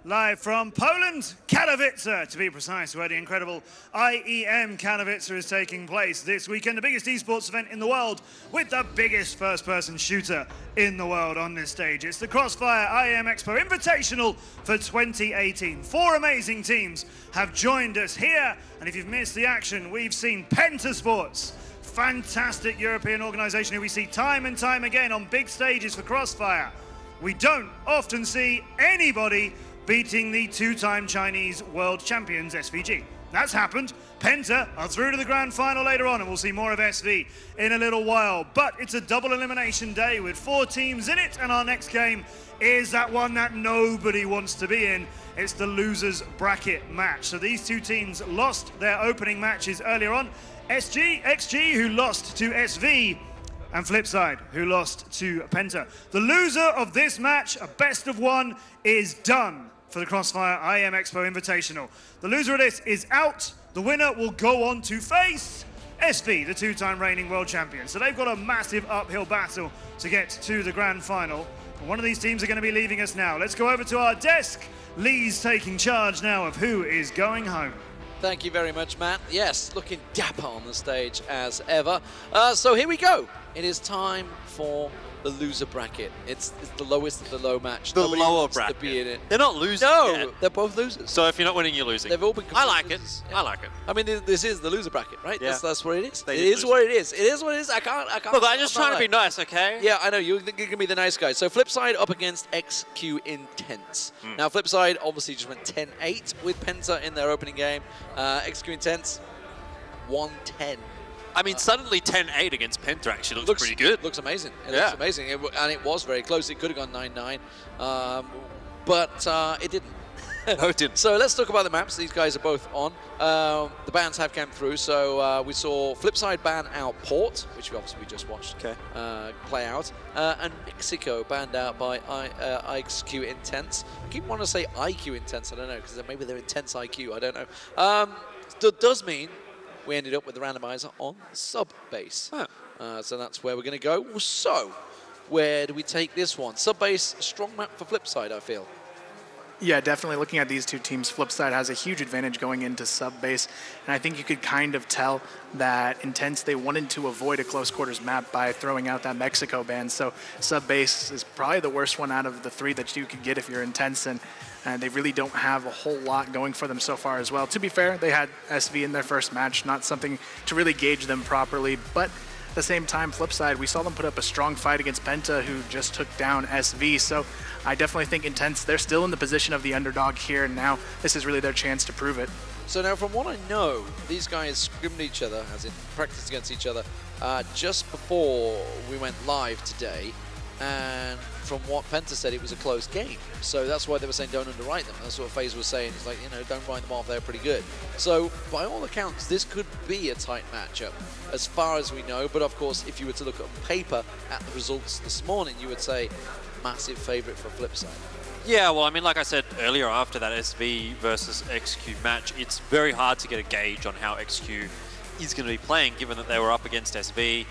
Live from Poland, Katowice, to be precise, where the incredible IEM Katowice is taking place this weekend, the biggest esports event in the world, with the biggest first-person shooter in the world on this stage. It's the CROSSFIRE IEM Expo Invitational for 2018. 4 amazing teams have joined us here, and if you've missed the action, we've seen Penta Sports, fantastic European organization who we see time and time again on big stages for CROSSFIRE. We don't often see anybody beating the 2-time Chinese world champions, SVG. That's happened. Penta are through to the grand final later on, and we'll see more of SV in a little while. But it's a double elimination day with 4 teams in it, and our next game is that one that nobody wants to be in. It's the losers bracket match. So these 2 teams lost their opening matches earlier on. XG, who lost to SV, and Flipside, who lost to Penta. The loser of this match, a best of 1, is done for the CROSSFIRE IEM Expo Invitational. The loser of this is out. The winner will go on to face SV, the 2-time reigning world champion. So they've got a massive uphill battle to get to the grand final. And one of these teams are going to be leaving us now. Let's go over to our desk. Lee's taking charge now of who is going home. Thank you very much, Matt. Yes, looking dapper on the stage as ever. So here we go. It is time for the loser bracket. It's the lowest of the low match. The Nobody lower wants to bracket. be in it. They're not losing. No, yet. they're both losers. So if you're not winning, you're losing. They've all been. I like it. Losers. I like it. I mean, this is the loser bracket, right? Yeah. That's what it is. They It did is lose. what it is. It is what it is. I can't. Look, I'm just trying to be nice, okay? Yeah, I know. You're gonna be the nice guy. So Flipside up against XQ Intense. Now Flipside obviously just went 10-8 with Penta in their opening game. XQ Intense 1-10. I mean, suddenly 10-8 against Penta actually looks pretty good. Looks amazing. It Yeah. looks amazing. And it was very close. It could have gone 9-9, but it didn't. No, it didn't. So let's talk about the maps. These guys are both on. The bans have come through. So we saw Flipside ban out Port, which we obviously just watched play out, and Mexico banned out by IXQ Intense. I keep wanting to say IQ Intense. I don't know, because maybe they're Intense IQ. I don't know. That does mean we ended up with the randomizer on sub base. Huh. So that's where we're going to go. So where do we take this one? Sub base, strong map for Flipside, I feel. Yeah, definitely looking at these 2 teams, Flipside has a huge advantage going into sub-base, and I think you could kind of tell that Intense, they wanted to avoid a close quarters map by throwing out that Mexico ban, so sub-base is probably the worst one out of the 3 that you could get if you're Intense, and they really don't have a whole lot going for them so far as well. To be fair, they had SV in their first match, not something to really gauge them properly, but at the same time, Flipside, we saw them put up a strong fight against Penta, who just took down SV, so I definitely think Intense, they're still in the position of the underdog here, and now this is really their chance to prove it. So now from what I know, these guys scrimmed each other, as in practiced against each other, just before we went live today, and from what Penta said, it was a close game. So that's why they were saying don't underwrite them. That's what FaZe was saying. It's like, you know, don't write them off, they're pretty good. So by all accounts, this could be a tight matchup as far as we know. But of course, if you were to look on paper at the results this morning, you would say massive favorite for Flipside. Yeah, well, I mean, like I said earlier, after that SV versus XQ match, it's very hard to get a gauge on how XQ is going to be playing, given that they were up against SV.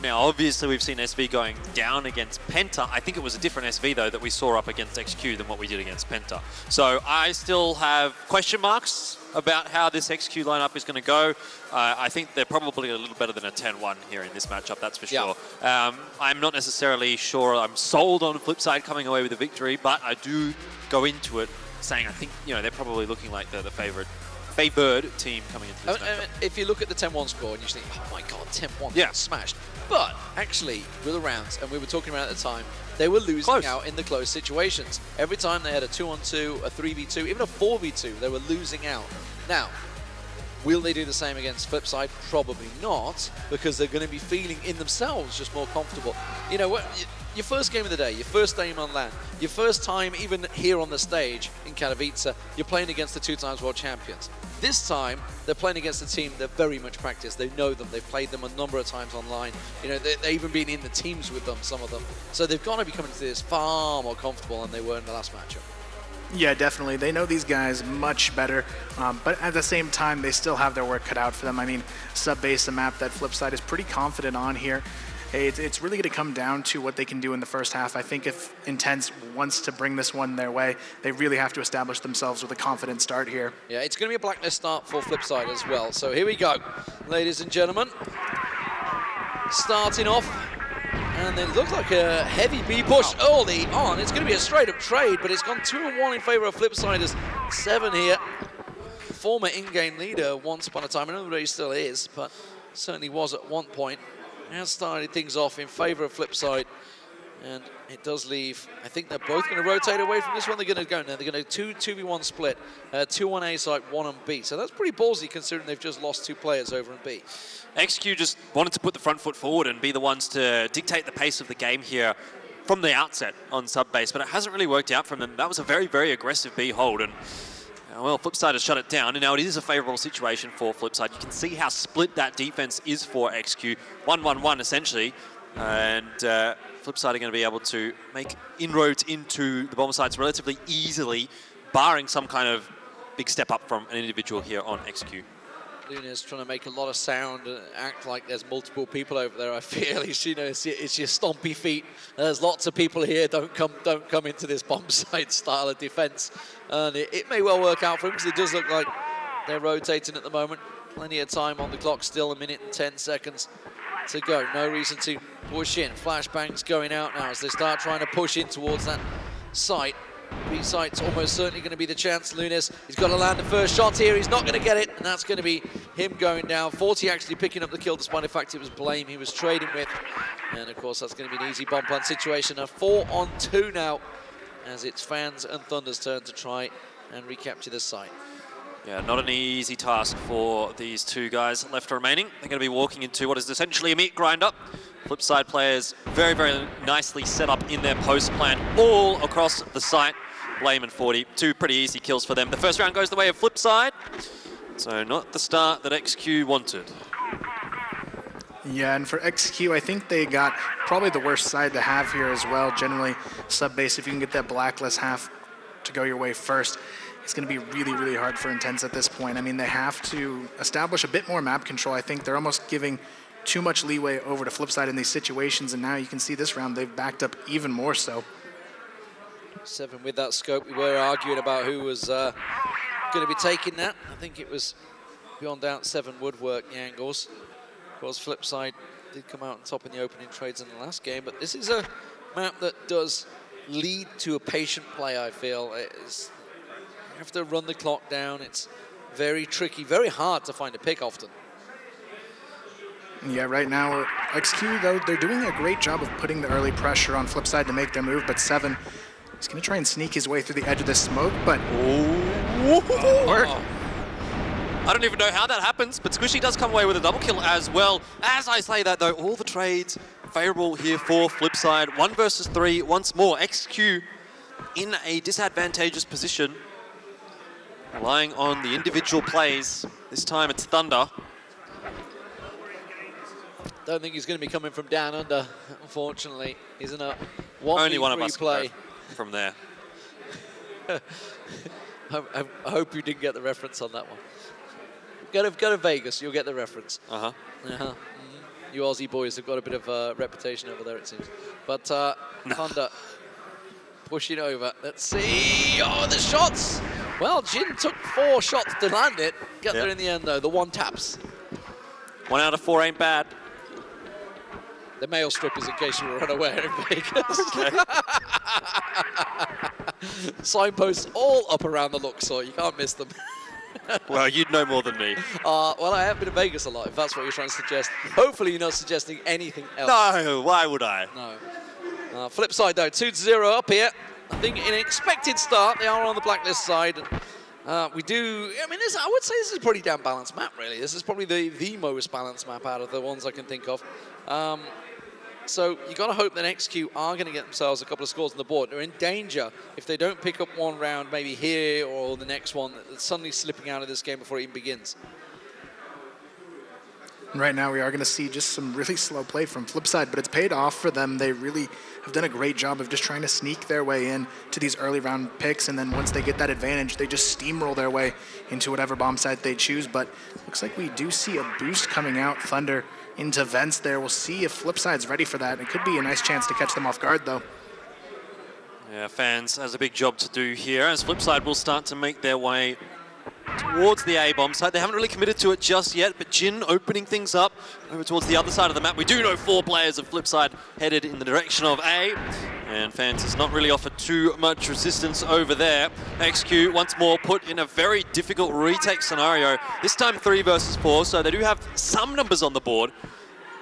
Now, obviously, we've seen SV going down against Penta. I think it was a different SV, though, that we saw up against XQ than what we did against Penta. So I still have question marks about how this XQ lineup is going to go. I think they're probably a little better than a 10-1 here in this matchup, that's for sure. I'm not necessarily sure I'm sold on Flipside coming away with a victory, but I do go into it saying I think, you know, they're probably looking like they're the favored team coming into this matchup. If you look at the 10-1 score and you think, oh my god, 10-1, yeah, smashed. But actually, with the rounds, and we were talking about at the time, they were losing out in the close situations. Every time they had a 2-on-2, a 3v2, even a 4v2, they were losing out. Now, will they do the same against Flipside? Probably not, because they're going to be feeling in themselves just more comfortable. You know what? Your first game of the day, your first game on LAN, your first time even here on the stage in Katowice, you're playing against the 2-time world champions. This time, they're playing against a team they're very much practiced. They know them. They've played them a number of times online. You know, they've even been in the teams with them, some of them. So they've got to be coming to this far more comfortable than they were in the last matchup. Yeah, definitely. They know these guys much better, but at the same time, they still have their work cut out for them. I mean, sub-base, a map that Flipside is pretty confident on here. hey, it's really going to come down to what they can do in the first half. I think if Intense wants to bring this one their way, they really have to establish themselves with a confident start here. Yeah, it's going to be a blacklist start for Flipside as well. So here we go, ladies and gentlemen. Starting off, and it looks like a heavy B push early on. It's going to be a straight-up trade, but it's gone 2-1 in favor of Flipsiders. 7 here. Former in-game leader once upon a time. I don't know where he still is, but certainly was at one point. Now started things off in favor of Flipside, and it does leave. I think they're both going to rotate away from this one. They're going to go now. They're going to 2v1 split, 2 on A side, 1 on B. So that's pretty ballsy considering they've just lost 2 players over on B. XQ just wanted to put the front foot forward and be the ones to dictate the pace of the game here from the outset on sub base, but it hasn't really worked out from them. That was a very, very aggressive B hold, and well, Flipside has shut it down, and now it is a favorable situation for Flipside. You can see how split that defense is for XQ. 1-1-1 essentially, and Flipside are going to be able to make inroads into the bomb sites relatively easily, barring some kind of big step up from an individual here on XQ. Luna's trying to make a lot of sound and act like there's multiple people over there. I feel it's, you know, it's your stompy feet. There's lots of people here. Don't come into this bomb site style of defense. And it may well work out for him because it does look like they're rotating at the moment. Plenty of time on the clock still, 1 minute and 10 seconds to go. No reason to push in. Flashbangs going out now as they start trying to push in towards that site. B-site's almost certainly going to be the chance. Lunis, he's got to land the first shot here. He's not going to get it, and that's going to be him going down. 40 actually picking up the kill, despite the fact it was Blame he was trading with. And, of course, that's going to be an easy bomb plant situation. A 4-on-2 now, as it's Fans and Thunder's turn to try and recapture the site. Yeah, not an easy task for these 2 guys left remaining. They're going to be walking into what is essentially a meat grinder. Flipside players very, very nicely set up in their post plan all across the site. Blame and 40, 2 pretty easy kills for them. The first round goes the way of Flipside, so not the start that XQ wanted. Yeah, and for XQ, I think they got probably the worst side to have here as well. Generally, sub-base, if you can get that blacklist half to go your way first, it's going to be really, really hard for Intense at this point. I mean, they have to establish a bit more map control. I think they're almost giving too much leeway over to Flipside in these situations, and now you can see this round they've backed up even more so. 7 with that scope. We were arguing about who was going to be taking that. I think it was beyond doubt 7 would work the angles. Of course, Flipside did come out on top in the opening trades in the last game, but this is a map that does lead to a patient play, I feel. You have to run the clock down. It's very tricky, very hard to find a pick often. Yeah, right now, XQ, though, they're doing a great job of putting the early pressure on Flipside to make their move, but 7 is going to try and sneak his way through the edge of this smoke, but... Oh. I don't even know how that happens, but Squishy does come away with a double kill as well. As I say that, though, all the trades favorable here for Flipside. 1 versus 3, once more. XQ in a disadvantageous position, relying on the individual plays. This time it's Thunder. Don't think he's going to be coming from down under, unfortunately. He's in a 1v3 Only one of us play from there. I hope you didn't get the reference on that one. Go to Vegas, you'll get the reference. Uh-huh. You Aussie boys have got a bit of a reputation over there, it seems. But Thunder pushing over. Let's see. Oh, the shots. Well, Jin took 4 shots to land it. Got there in the end, though. The 1 taps. 1 out of 4 ain't bad. The male strippers, in case you were unaware, in Vegas. Okay. Signposts all up around the Luxor. You can't miss them. Well, you'd know more than me. Well, I have been to Vegas a lot, if that's what you're trying to suggest. Hopefully you're not suggesting anything else. No, why would I? No. Flip side, though, 2-0 up here. I think an expected start. They are on the blacklist side. We do, I mean, I would say this is a pretty damn balanced map, really. This is probably the most balanced map out of the ones I can think of. So you got to hope that XQ are going to get themselves a couple of scores on the board. They're in danger if they don't pick up 1 round, maybe here or the next one, that's suddenly slipping out of this game before it even begins. Right now, we are going to see just some really slow play from Flipside, but it's paid off for them. They really have done a great job of just trying to sneak their way in to these early round picks, and then once they get that advantage, they just steamroll their way into whatever bomb site they choose. But looks like we do see a boost coming out. Thunder into vents there. We'll see if Flipside's ready for that. It could be a nice chance to catch them off guard, though. Yeah, Fans has a big job to do here, as Flipside will start to make their way towards the A-bomb side. They haven't really committed to it just yet, but Jin opening things up over towards the other side of the map. We do know 4 players of Flipside headed in the direction of A, and Fans has not really offered too much resistance over there. XQ once more put in a very difficult retake scenario, this time 3 versus 4, so they do have some numbers on the board,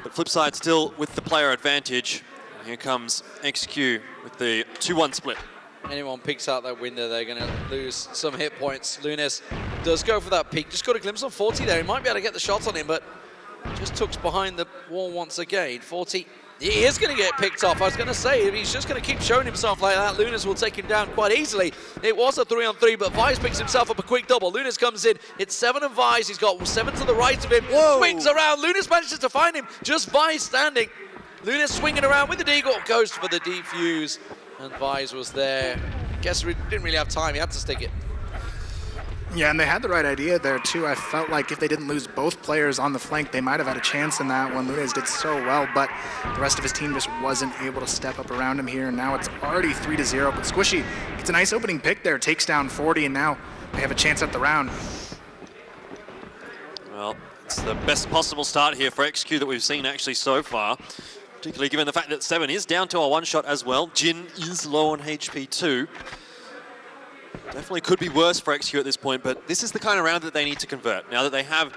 but Flipside still with the player advantage. Here comes XQ with the 2-1 split. Anyone picks out that window, they're going to lose some hit points. Lunis does go for that peek. Just got a glimpse on 40 there. He might be able to get the shot on him, but just tucks behind the wall once again. 40, he is going to get picked off. I was going to say, if he's just going to keep showing himself like that, Lunis will take him down quite easily. It was a 3-on-3, but Vice picks himself up a quick double. Lunis comes in, it's 7 and Vice. He's got 7 to the right of him. Whoa. Swings around. Lunis manages to find him. Just Vice standing. Lunis swinging around with the deagle, goes for the defuse, and Vice was there. Guess we didn't really have time, he had to stick it. Yeah, and they had the right idea there, too. I felt like if they didn't lose both players on the flank, they might have had a chance in that one. Lunes did so well, but the rest of his team just wasn't able to step up around him here, and now it's already 3-0, but Squishy gets a nice opening pick there, takes down 40, and now they have a chance at the round. Well, it's the best possible start here for XQ that we've seen actually so far, particularly given the fact that 7 is down to a 1-shot as well. Jin is low on HP too. Definitely could be worse for XQ at this point, but this is the kind of round that they need to convert. Now that they have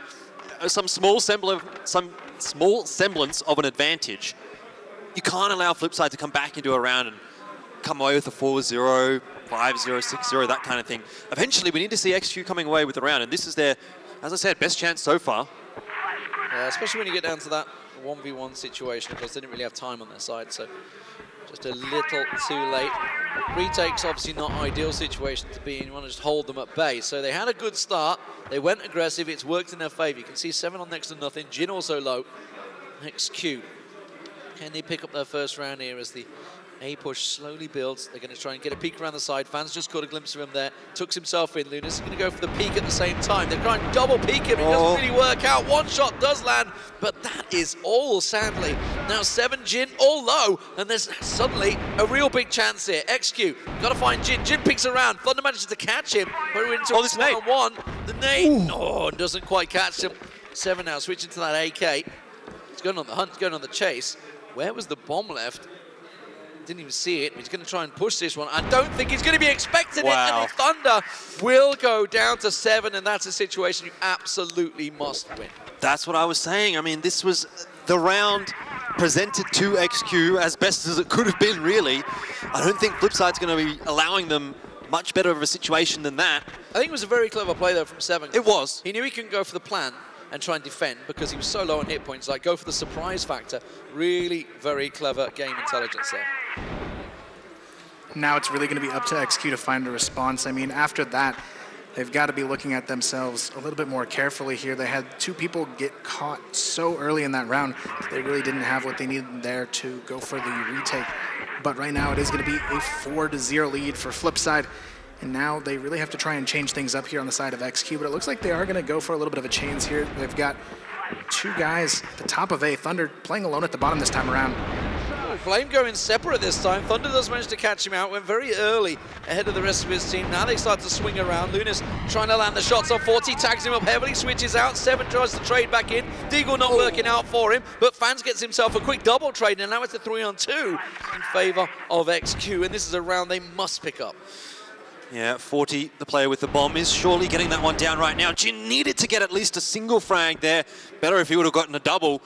some small semblance of an advantage, you can't allow Flipside to come back into a round and come away with a 4-0, 5-0, 6-0, that kind of thing. Eventually, we need to see XQ coming away with the round, and this is their, as I said, best chance so far. Yeah, especially when you get down to that 1v1 situation, because they didn't really have time on their side, so just a little too late. Retake's obviously not ideal situation to be in. You want to just hold them at bay. So they had a good start. They went aggressive. It's worked in their favor. You can see 7 on next to nothing. Jin also low. XQ. Can they pick up their first round here as the A push slowly builds? They're going to try and get a peek around the side. Fans just caught a glimpse of him there. Tucks himself in. Lunis is going to go for the peek at the same time. They're trying to double peek him. It doesn't really work out. 1 shot does land, but that is all, sadly. Now 7, Jin, all low, and there's suddenly a real big chance here. XQ, got to find Jin. Jin picks around. Thunder manages to catch him. But we're into this nade. 1-on-1. The nade, doesn't quite catch him. 7 now, switching to that AK. He's going on the hunt, going on the chase. Where was the bomb left? Didn't even see it. He's going to try and push this one. I don't think he's going to be expecting it, and the Thunder will go down to 7, and that's a situation you absolutely must win. That's what I was saying. I mean, this was the round presented to XQ as best as it could have been, really. I don't think Flipside's going to be allowing them much better of a situation than that. I think it was a very clever play, though, from 7. It was. He knew he couldn't go for the plan and try and defend because he was so low on hit points. Like, go for the surprise factor. Really very clever game intelligence there. Now it's really going to be up to XQ to find a response. I mean, after that, they've got to be looking at themselves a little bit more carefully here. They had 2 people get caught so early in that round that they really didn't have what they needed there to go for the retake. But right now it is going to be a 4-0 lead for Flipside. And now they really have to try and change things up here on the side of XQ, but it looks like they are going to go for a little bit of a change here. They've got 2 guys at the top of A. Thunder playing alone at the bottom this time around. Flame going separate this time. Thunder does manage to catch him out, went very early ahead of the rest of his team. Now they start to swing around. Lunis trying to land the shots on 40, tags him up heavily, switches out. 7 tries to trade back in. Deagle not working out for him, but Fans gets himself a quick double trade, and now it's a 3-on-2 in favor of XQ, and this is a round they must pick up. Yeah, 40, the player with the bomb, is surely getting that one down right now. Jin needed to get at least a single frag there. Better if he would have gotten a double.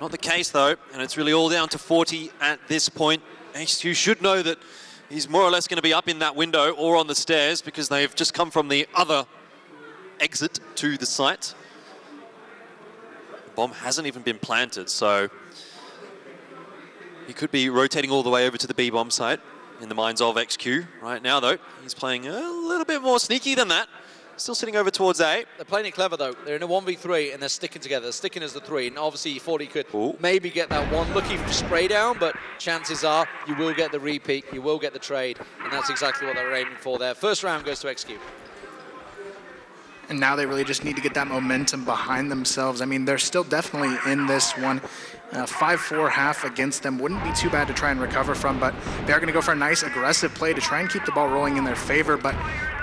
Not the case, though, and it's really all down to 40 at this point. XQ should know that he's more or less going to be up in that window or on the stairs because they've just come from the other exit to the site. The bomb hasn't even been planted, so he could be rotating all the way over to the B-bomb site. In the minds of XQ right now, though. He's playing a little bit more sneaky than that. Still sitting over towards A. They're playing it clever, though. They're in a 1v3, and they're sticking together. They're sticking as the 3, and obviously 40 could maybe get that one lucky spray down, but chances are you will get the repeat, you will get the trade, and that's exactly what they're aiming for there. First round goes to XQ. And now they really just need to get that momentum behind themselves. I mean, they're still definitely in this one. 5-4 half against them wouldn't be too bad to try and recover from, but they are going to go for a nice aggressive play to try and keep the ball rolling in their favor, but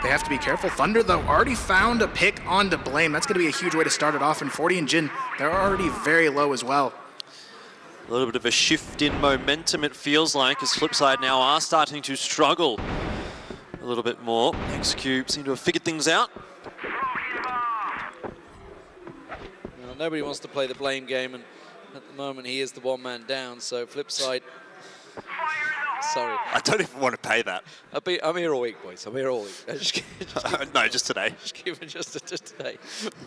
they have to be careful. Thunder, though, already found a pick on to Blame. That's going to be a huge way to start it off, and 40 and Jin, they're already very low as well. A little bit of a shift in momentum, it feels like, as Flipside now are starting to struggle a little bit more. XQ seem to have figured things out. Well, nobody wants to play the Blame game, and at the moment he is the one-man down, so Flipside... Sorry. I don't even want to pay that. I'm here all week, boys. I'm here all week. No, just today. Just today.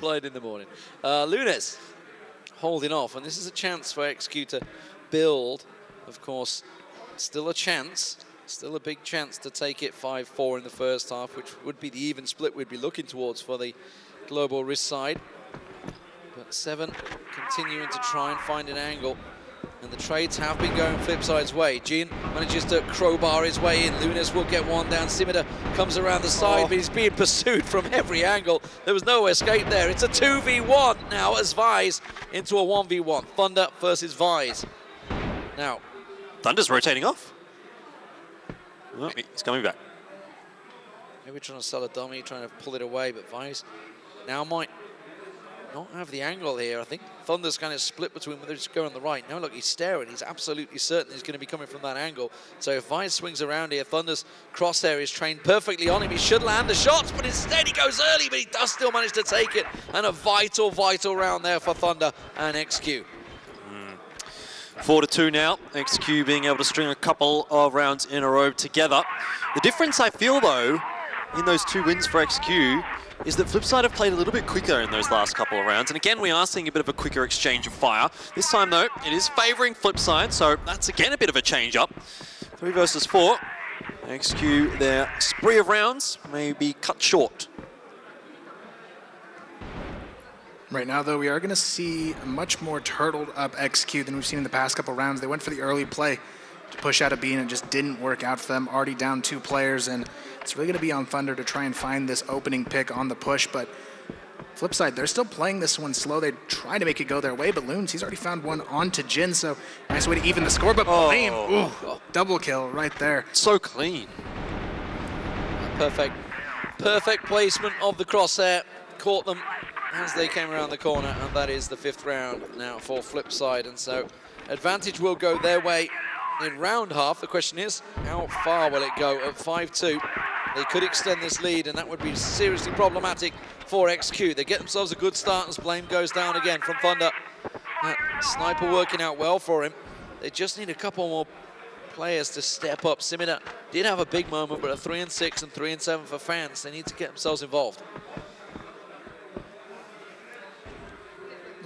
Blind in the morning. Lunes holding off, and this is a chance for XQ to build. Of course, still a chance, still a big chance to take it 5-4 in the first half, which would be the even split we'd be looking towards for the Global Risk side. But 7 continuing to try and find an angle. And the trades have been going Flipside's way. Jin manages to crowbar his way in. Lunes will get one down. Simida comes around the side, but he's being pursued from every angle. There was no escape there. It's a 2v1 now as Vise into a 1v1. Thunder versus Vise. Now, Thunder's rotating off. Oh, he's coming back. Maybe trying to sell a dummy, trying to pull it away, but Vise now might not have the angle here. I think Thunder's kind of split between whether he's going on the right. Now look, he's staring. He's absolutely certain he's going to be coming from that angle. So if Vise swings around here, Thunder's crosshair is trained perfectly on him. He should land the shots, but instead he goes early, but he does still manage to take it. And a vital, vital round there for Thunder and XQ. 4-2 now. XQ being able to string a couple of rounds in a row together. The difference I feel, though, in those 2 wins for XQ is that Flipside have played a little bit quicker in those last couple of rounds. And again, we are seeing a bit of a quicker exchange of fire. This time, though, it is favouring Flipside, so that's again a bit of a change-up. 3 versus 4. XQ, their spree of rounds may be cut short. Right now, though, we are going to see a much more turtled up XQ than we've seen in the past couple rounds. They went for the early play to push out a B, and it just didn't work out for them. Already down 2 players, and it's really going to be on Thunder to try and find this opening pick on the push. But Flipside, they're still playing this one slow. They try to make it go their way, but Loons, he's already found one onto Jin, so nice way to even the score. But Blame, double kill right there. So clean. Perfect placement of the crosshair. Caught them as they came around the corner, and that is the 5th round now for Flipside. And so advantage will go their way in round half. The question is, how far will it go at 5-2? They could extend this lead, and that would be seriously problematic for XQ. They get themselves a good start as Blame goes down again from Thunder. Sniper working out well for him. They just need a couple more players to step up. Simida did have a big moment, but a 3-6 and 3-7 for fans. They need to get themselves involved.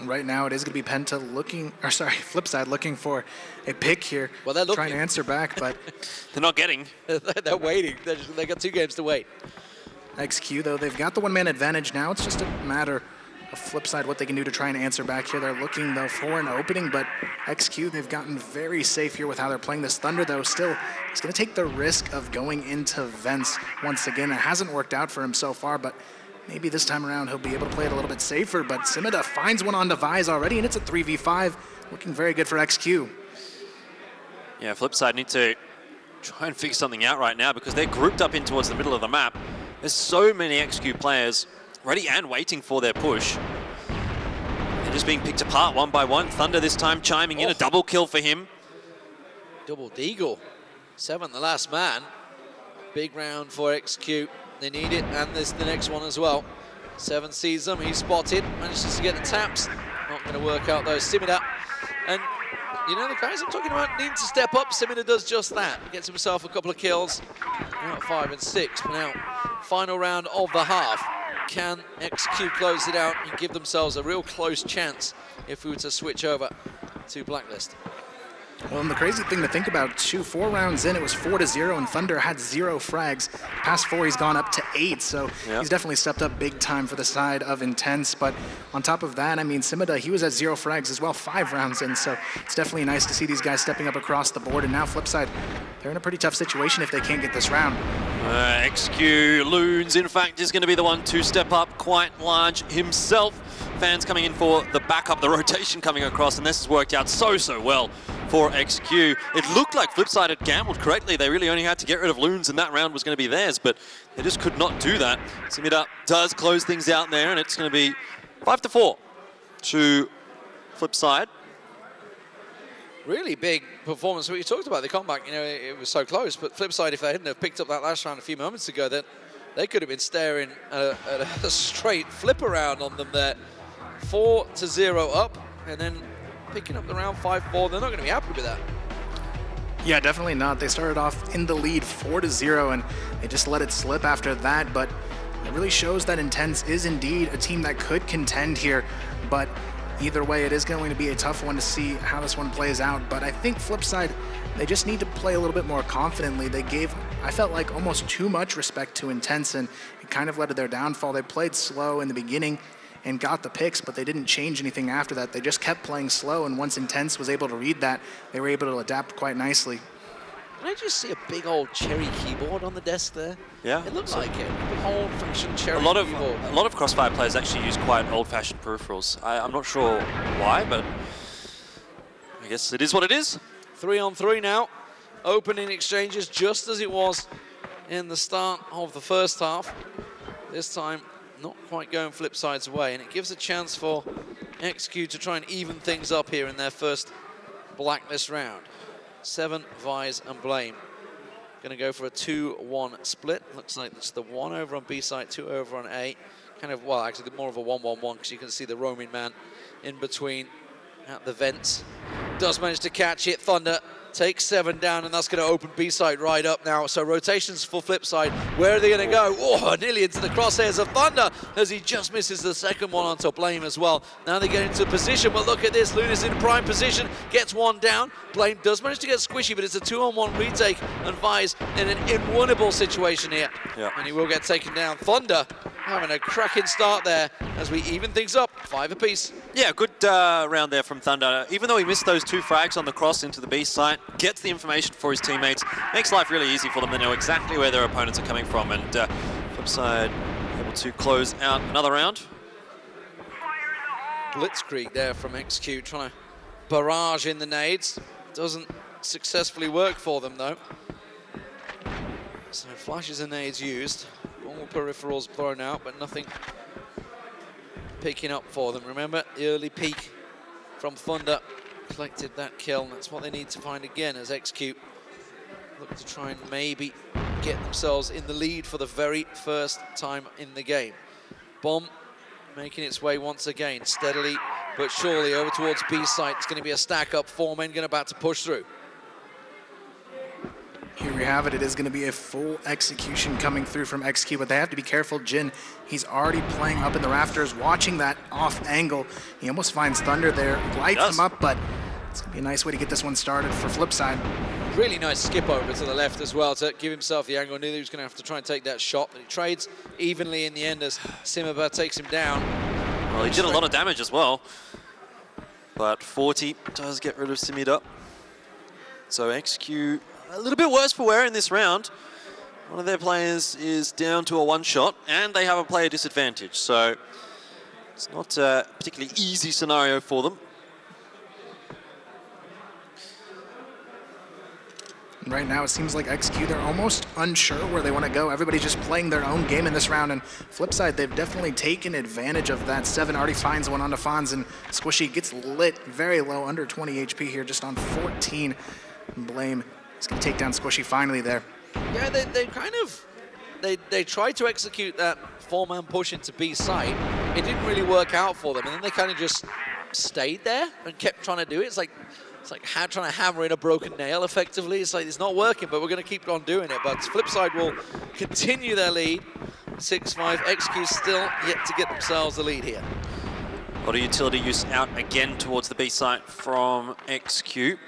Right now, it is going to be Flipside looking for a pick here. Well, they're looking. Trying to answer back, but they're not getting. They're waiting. They got 2 games to wait. XQ, though, they've got the 1-man advantage now. It's just a matter of Flipside what they can do to try and answer back here. They're looking, though, for an opening, but XQ, they've gotten very safe here with how they're playing this. Thunder, though, still is going to take the risk of going into vents once again. It hasn't worked out for him so far, but maybe this time around he'll be able to play it a little bit safer. But Simida finds one on Vise already, and it's a 3v5. Looking very good for XQ. Yeah, Flipside need to try and figure something out right now because they're grouped up in towards the middle of the map. There's so many XQ players ready and waiting for their push. They're just being picked apart one by one. Thunder this time chiming in, a double kill for him. Double deagle. 7, the last man. Big round for XQ. They need it, and this the next one as well. 7 sees them, he's spotted, manages to get the taps. Not going to work out though. Simida, and you know the guys I'm talking about need to step up. Simida does just that. Gets himself a couple of kills. Now 5 and 6. But now, final round of the half. Can XQ close it out and give themselves a real close chance if we were to switch over to Blacklist? Well, and the crazy thing to think about, too, 4 rounds in, it was 4-0, and Thunder had 0 frags. Past 4, he's gone up to 8, so he's definitely stepped up big time for the side of Intense. But on top of that, I mean, Simida, he was at 0 frags as well, 5 rounds in, so it's definitely nice to see these guys stepping up across the board. And now, flip side, they're in a pretty tough situation if they can't get this round. XQ Loons, in fact, is going to be the one to step up quite large himself. Fans coming in for the backup, the rotation coming across, and this has worked out so well for XQ. It looked like Flipside had gambled correctly. They really only had to get rid of Loons, and that round was going to be theirs, but they just could not do that. Simida does close things out there, and it's going to be 5-4 to Flipside. Really big performance. What you talked about, the comeback, you know, it was so close, but Flipside, if they hadn't have picked up that last round a few moments ago, then they could have been staring at a straight flip around on them there. 4-0 up, and then picking up the round 5-4. They're not going to be happy with that. Yeah, definitely not. They started off in the lead 4-0, and they just let it slip after that, but it really shows that Intense is indeed a team that could contend here, but either way, it is going to be a tough one to see how this one plays out. But I think Flipside, they just need to play a little bit more confidently. They gave, I felt like, almost too much respect to Intense, and it kind of led to their downfall. They played slow in the beginning and got the picks, but they didn't change anything after that. They just kept playing slow, and once Intense was able to read that, they were able to adapt quite nicely. Did I just see a big old cherry keyboard on the desk there? Yeah. It looked like it. A big old-fashioned cherry keyboard. A lot of CrossFire players actually use quite old-fashioned peripherals. I'm not sure why, but I guess it is what it is. 3-on-3 now. Opening exchanges just as it was in the start of the first half. This time, not quite going Flipside's way, and it gives a chance for XQ to try and even things up here in their first blacklist round. 7, Vise, and Blame. Going to go for a 2-1 split. Looks like it's the 1 over on B side, 2 over on A. Kind of, well, actually more of a 1-1-1, because you can see the roaming man in between at the vents. Does manage to catch it. Thunder takes 7 down, and that's going to open B-side right up now. So rotations for Flipside. Where are they going to go? Oh, nearly into the crosshairs of Thunder as he just misses the second one onto Blame as well. Now they get into position, but look at this. Luna's in prime position, gets 1 down. Blame does manage to get squishy, but it's a 2-on-1 retake, and Vise in an unwinnable situation here. Yeah. And he will get taken down. Thunder having a cracking start there as we even things up, 5 apiece. Yeah, good round there from Thunder. Even though he missed those 2 frags on the cross into the B site, gets the information for his teammates, makes life really easy for them. They know exactly where their opponents are coming from, and Flipside able to close out another round. Blitzkrieg there from XQ, trying to barrage in the nades. Doesn't successfully work for them, though. So flashes and nades used. All peripherals thrown out, but nothing picking up for them. Remember, the early peak from Thunder collected that kill, and that's what they need to find again as XQ look to try and maybe get themselves in the lead for the very first time in the game. Bomb making its way once again, steadily but surely over towards B site. It's going to be a stack up, 4 men going about to push through. Here we have it. It is going to be a full execution coming through from XQ, but they have to be careful. Jin, he's already playing up in the rafters, watching that off angle. He almost finds Thunder there, lights him up, but it's going to be a nice way to get this one started for Flipside. Really nice skip over to the left as well to give himself the angle. Knew he was going to have to try and take that shot, but he trades evenly in the end as Simaba takes him down. Well, he did a lot of damage as well, but 40 does get rid of Simida. So XQ a little bit worse for wear in this round. One of their players is down to a 1-shot, and they have a player disadvantage, so it's not a particularly easy scenario for them. Right now, it seems like XQ, they're almost unsure where they want to go. Everybody's just playing their own game in this round, and Flipside, they've definitely taken advantage of that. 7 already finds one onto Fonz, and Squishy gets lit very low, under 20 HP here, just on 14. Blame is going to take down Squishy finally there. Yeah, they kind of, they tried to execute that 4-man push into B site. It didn't really work out for them, and then they kind of just stayed there and kept trying to do it. It's like trying to hammer in a broken nail, effectively. It's like, it's not working, but we're going to keep on doing it. But Flipside will continue their lead. 6-5, XQ still yet to get themselves the lead here. A lot of utility use out again towards the B site from XQ.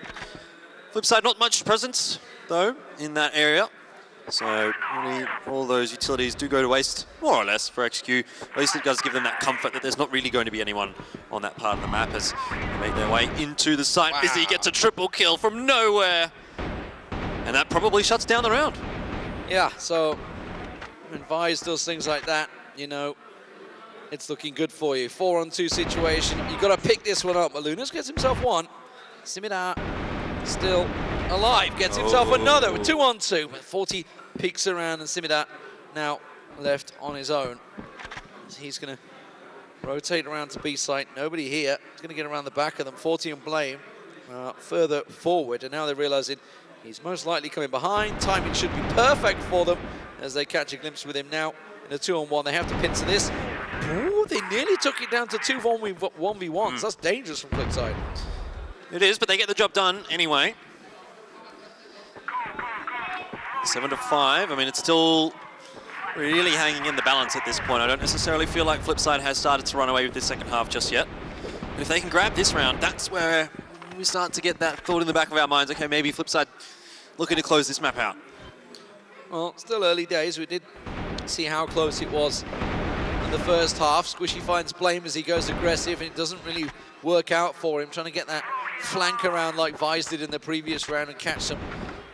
Flipside, not much presence, though, in that area. So really all those utilities do go to waste, more or less, for XQ. At least it does give them that comfort that there's not really going to be anyone on that part of the map as they make their way into the site. Wow. Busy gets a triple kill from nowhere. And that probably shuts down the round. Yeah, so when Vise does things like that, you know, it's looking good for you. 4-on-2 situation. You've got to pick this one up. Lunas gets himself one. Simida still alive, gets himself another with 2-on-2. But 40 peeks around, and Simida now left on his own. So he's going to rotate around to B site. Nobody here. He's going to get around the back of them. 40 and Blame further forward, and now they're realizing he's most likely coming behind. Timing should be perfect for them as they catch a glimpse with him now in a 2-on-1. They have to pincer this. Ooh, they nearly took it down to 2 1v1s. That's dangerous from Flipside. It is, but they get the job done anyway. 7-5. I mean, it's still really hanging in the balance at this point. I don't necessarily feel like Flipside has started to run away with this second half just yet. But if they can grab this round, that's where we start to get that thought in the back of our minds. Okay, maybe Flipside looking to close this map out. Well, still early days. We did see how close it was in the first half. Squishy finds Blame as he goes aggressive, and it doesn't really work out for him, trying to get that flank around like Vise did in the previous round and catch them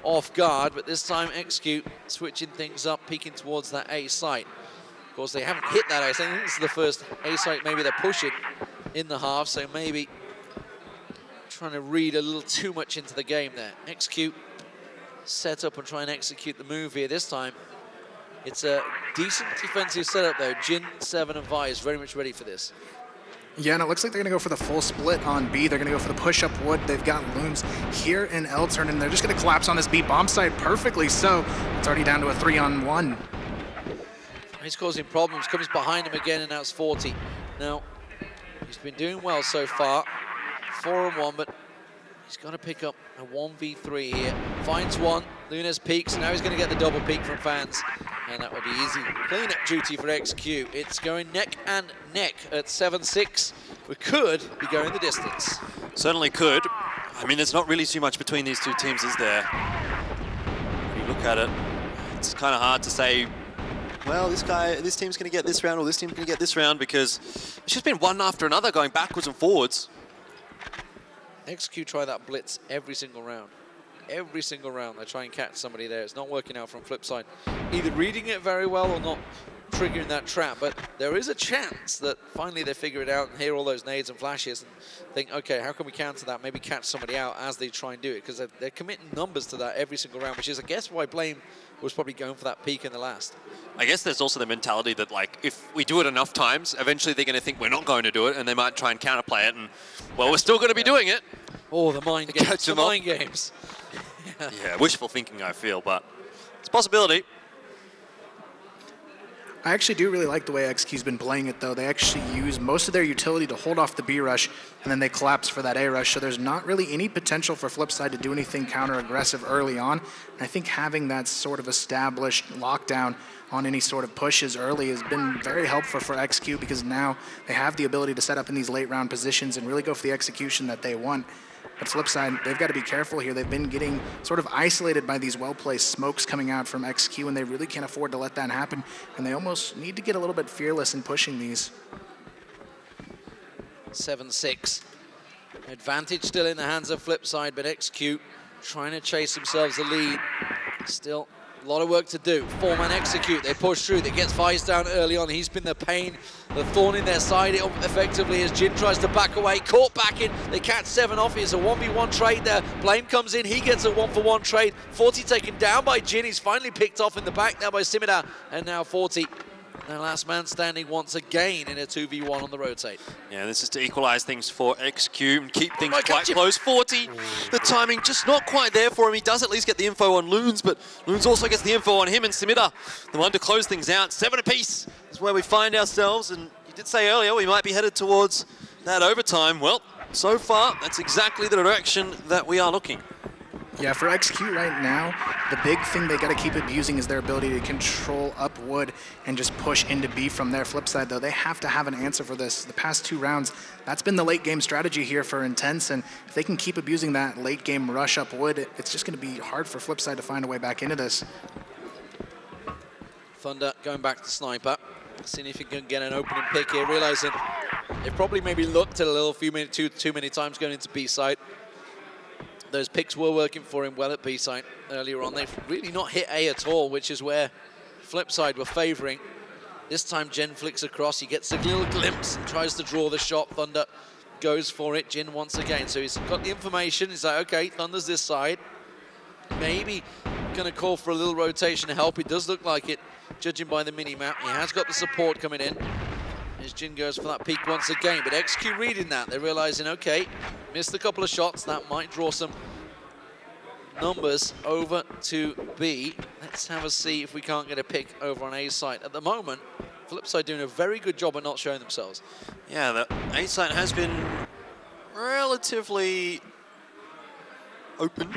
off guard. But this time XQ switching things up, peeking towards that A site. Of course, they haven't hit that A site. I think this is the first A site maybe they're pushing in the half, so maybe trying to read a little too much into the game there. XQ set up and try and execute the move here. This time it's a decent defensive setup though. Jin, Seven and Vi is very much ready for this. Yeah, and it looks like they're going to go for the full split on B. They're going to go for the push-up wood. They've got Loons here in L turn, and they're just going to collapse on this B bomb site perfectly. So it's already down to a 3-on-1. He's causing problems, comes behind him again, and now it's 40. Now, he's been doing well so far. 4-on-1, but he's got to pick up a 1v3 here. Finds one, Lunes peeks, now he's going to get the double peek from fans. And that will be easy clean-up duty for XQ. It's going neck and neck at 7-6. We could be going the distance. Certainly could. I mean, there's not really too much between these two teams, is there? When you look at it, it's kind of hard to say, well, this team's going to get this round or this team's going to get this round, because it's just been one after another going backwards and forwards. XQ try that blitz every single round. Every single round they try and catch somebody there. It's not working out from Flipside. Either reading it very well or not triggering that trap. But there is a chance that finally they figure it out and hear all those nades and flashes and think, okay, how can we counter that? Maybe catch somebody out as they try and do it, because they're committing numbers to that every single round, which is, I guess, why Blame was probably going for that peak in the last. I guess there's also the mentality that, like, if we do it enough times, eventually they're going to think we're not going to do it, and they might try and counterplay it, and, well, we're still going to be doing it. Oh, the mind games. The mind games. Yeah, wishful thinking, I feel, but it's a possibility. I actually do really like the way XQ's been playing it, though. They actually use most of their utility to hold off the B rush, and then they collapse for that A rush. So there's not really any potential for Flipside to do anything counter-aggressive early on. And I think having that sort of established lockdown on any sort of pushes early has been very helpful for XQ, because now they have the ability to set up in these late-round positions and really go for the execution that they want. But Flipside, they've got to be careful here. They've been getting sort of isolated by these well-placed smokes coming out from XQ, and they really can't afford to let that happen. And they almost need to get a little bit fearless in pushing these. 7-6. Advantage still in the hands of Flipside, but XQ trying to chase themselves a lead. Still a lot of work to do. 4-man execute. They push through. They get Vice down early on. He's been the pain, the thorn in their side effectively as Jin tries to back away. Caught back in. They catch 7 off. It's a 1v1 trade there. Blame comes in. He gets a 1-for-1 trade. 40 taken down by Jin. He's finally picked off in the back now by Simida. And now 40. Now last man standing once again in a 2v1 on the rotate. Yeah, this is to equalize things for XQ and keep things quite close. 40, the timing just not quite there for him. He does at least get the info on Loons, but Loons also gets the info on him and Simida, the one to close things out. 7 apiece is where we find ourselves, and you did say earlier we might be headed towards that overtime. Well, so far, that's exactly the direction that we are looking. Yeah, for XQ right now, the big thing they got to keep abusing is their ability to control up wood and just push into B from their flip side, though. They have to have an answer for this. The past 2 rounds, that's been the late game strategy here for Intense, and if they can keep abusing that late game rush up wood, it's just going to be hard for Flipside to find a way back into this. Thunder going back to Sniper, seeing if he can get an opening pick here, realizing they've probably maybe looked at a little too many times going into B side. Those picks were working for him well at B side earlier on. They've really not hit A at all, which is where Flipside were favoring. This time Jin flicks across, he gets a little glimpse and tries to draw the shot. Thunder goes for it, Jin once again. So he's got the information, he's like, okay, Thunder's this side. Maybe gonna call for a little rotation to help. It does look like it, judging by the mini-map. He has got the support coming in. As Jin goes for that peek once again, but XQ reading that, they're realizing, okay, missed a couple of shots, that might draw some numbers over to B. Let's have a see if we can't get a pick over on A site. At the moment, Flipside doing a very good job at not showing themselves. Yeah, the A site has been relatively open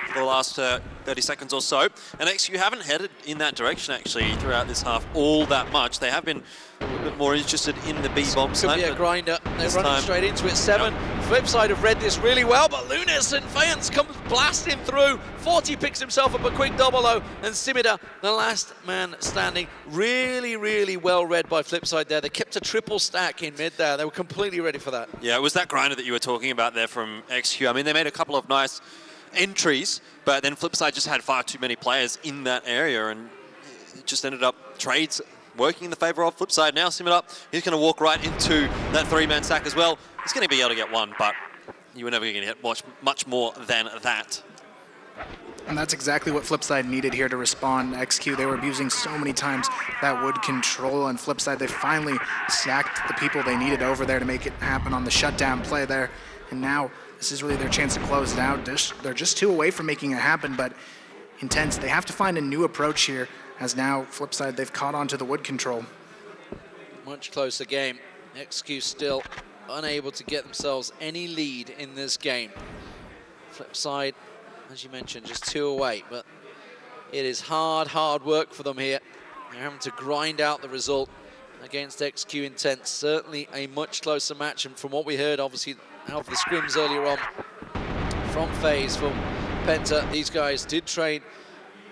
for the last 30 seconds or so. And XQ haven't headed in that direction, actually, throughout this half all that much. They have been a little bit more interested in the B-bomb side. Could be a grinder. They're running straight into it. 7. Yep. Flipside have read this really well, but Lunas and Fayance comes blasting through. 40 picks himself up a quick double-o, and Simida, the last man standing. Really, really well read by Flipside there. They kept a triple stack in mid there. They were completely ready for that. Yeah, it was that grinder that you were talking about there from XQ. I mean, they made a couple of nice entries, but then Flipside just had far too many players in that area, and it just ended up trades working in the favor of Flipside. Now Simida, he's going to walk right into that 3-man stack as well. He's going to be able to get one, but you were never going to get much more than that. And that's exactly what Flipside needed here to respond. XQ, they were abusing so many times that wood control, and Flipside, they finally sacked the people they needed over there to make it happen on the shutdown play there. And now this is really their chance to close it out. They're just 2 away from making it happen, but Intense, they have to find a new approach here, as now Flipside, they've caught on to the wood control. Much closer game. XQ still unable to get themselves any lead in this game. Flipside, as you mentioned, just 2 away, but it is hard work for them here. They're having to grind out the result against XQ Intense. Certainly a much closer match, and from what we heard, obviously, out of the scrims earlier on from FaZe, from Penta, these guys did train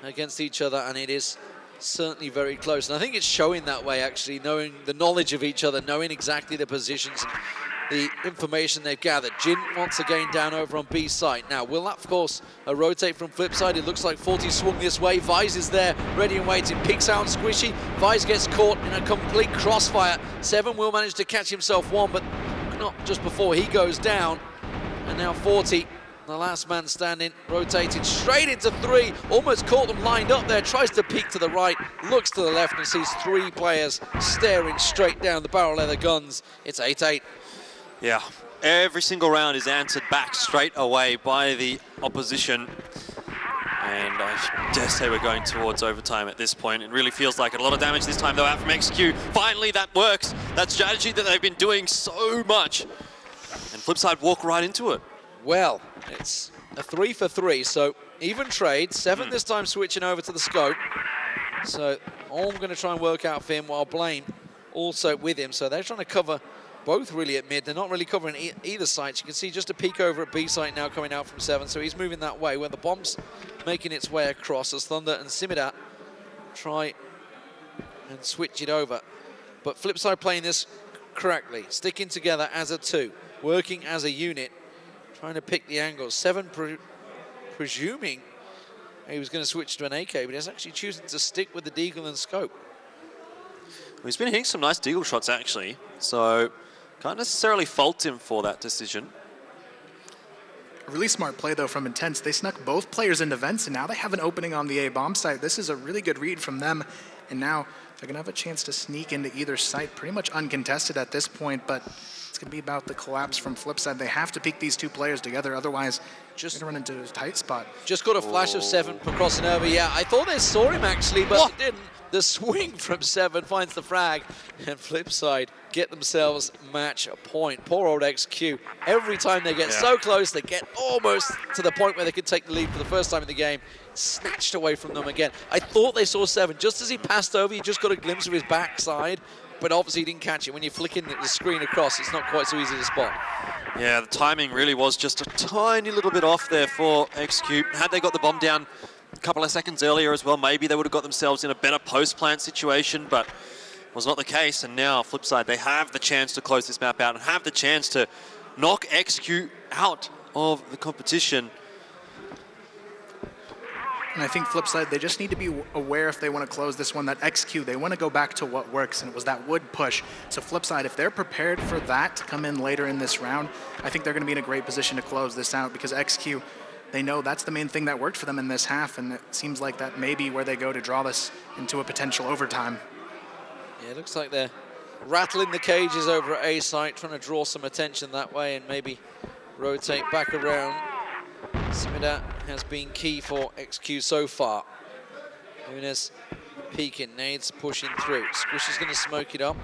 against each other, and it is certainly very close. And I think it's showing that way, actually, knowing the knowledge of each other, knowing exactly the positions and the information they've gathered. Jin once again down over on B site. Now, will that, of course, rotate from Flipside? It looks like 40 swung this way. Vise is there, ready and waiting. Peeks out Squishy. Vise gets caught in a complete crossfire. 7 will manage to catch himself one, but not just before he goes down. And now 40, the last man standing, rotated straight into 3. Almost caught them lined up there. Tries to peek to the right, looks to the left, and sees 3 players staring straight down the barrel of their guns. It's 8-8. Yeah, every single round is answered back straight away by the opposition. And I dare say we're going towards overtime at this point. It really feels like it. A lot of damage this time, though, out from XQ. Finally, that works. That strategy that they've been doing so much. And Flipside walk right into it. Well, it's a 3 for 3, so even trade. 7 this time switching over to the scope. So all I'm going to try and work out for him, while Blaine also with him. So they're trying to cover both really at mid. They're not really covering either side. You can see just a peek over at B site now coming out from 7. So he's moving that way where the bomb's making its way across as Thunder and Simida try and switch it over. But Flipside playing this correctly, sticking together as a 2, working as a unit, trying to pick the angles. 7 presuming he was going to switch to an AK, but he's actually choosing to stick with the Deagle and scope. Well, he's been hitting some nice Deagle shots, actually, so can't necessarily fault him for that decision. Really smart play, though, from Intense. They snuck both players into vents, and now they have an opening on the A-bomb site. This is a really good read from them, and now they're going to have a chance to sneak into either site, pretty much uncontested at this point, but it's going to be about the collapse from Flipside. They have to pick these 2 players together, otherwise just going to run into a tight spot. Just got a flash of 7 for crossing over. Yeah, I thought they saw him, actually, but they didn't. The swing from 7 finds the frag, and Flipside get themselves match point. Poor old XQ. Every time they get so close, they get almost to the point where they could take the lead for the first time in the game. Snatched away from them again. I thought they saw 7. Just as he passed over, he just got a glimpse of his backside, but obviously he didn't catch it. When you're flicking the screen across, it's not quite so easy to spot. Yeah, the timing really was just a tiny little bit off there for XQ. Had they got the bomb down a couple of seconds earlier as well, maybe they would have got themselves in a better post-plant situation, but was not the case. And now, Flipside, they have the chance to close this map out and have the chance to knock XQ out of the competition. And I think Flipside, they just need to be aware if they want to close this one, that XQ, they want to go back to what works, and it was that wood push. So Flipside, if they're prepared for that to come in later in this round, I think they're going to be in a great position to close this out, because XQ, they know that's the main thing that worked for them in this half, and it seems like that may be where they go to draw this into a potential overtime. Yeah, it looks like they're rattling the cages over at A site, trying to draw some attention that way and maybe rotate back around. Simida has been key for XQ so far. Nunes peeking, nades pushing through. Squishy's going to smoke it up.